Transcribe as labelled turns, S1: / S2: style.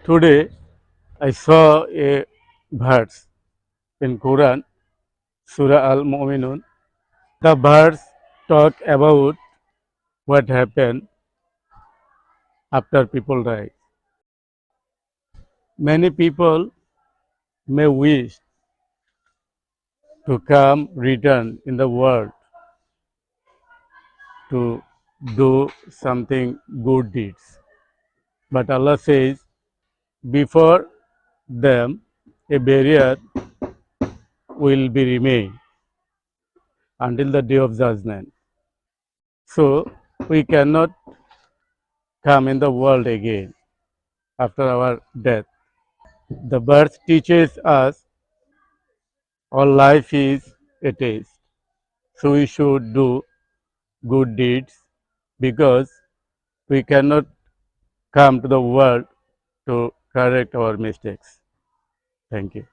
S1: Today I saw a verse in Quran, Surah Al-Mu'minun. The verse talk about what happened after people die. Many people may wish to come return in the world to do something good deeds. But Allah says, before them a barrier will be remain until the day of judgment. So we cannot come in the world again after our death. The birth teaches us all life is a test. So we should do good deeds because we cannot come to the world to correct our mistakes. Thank you.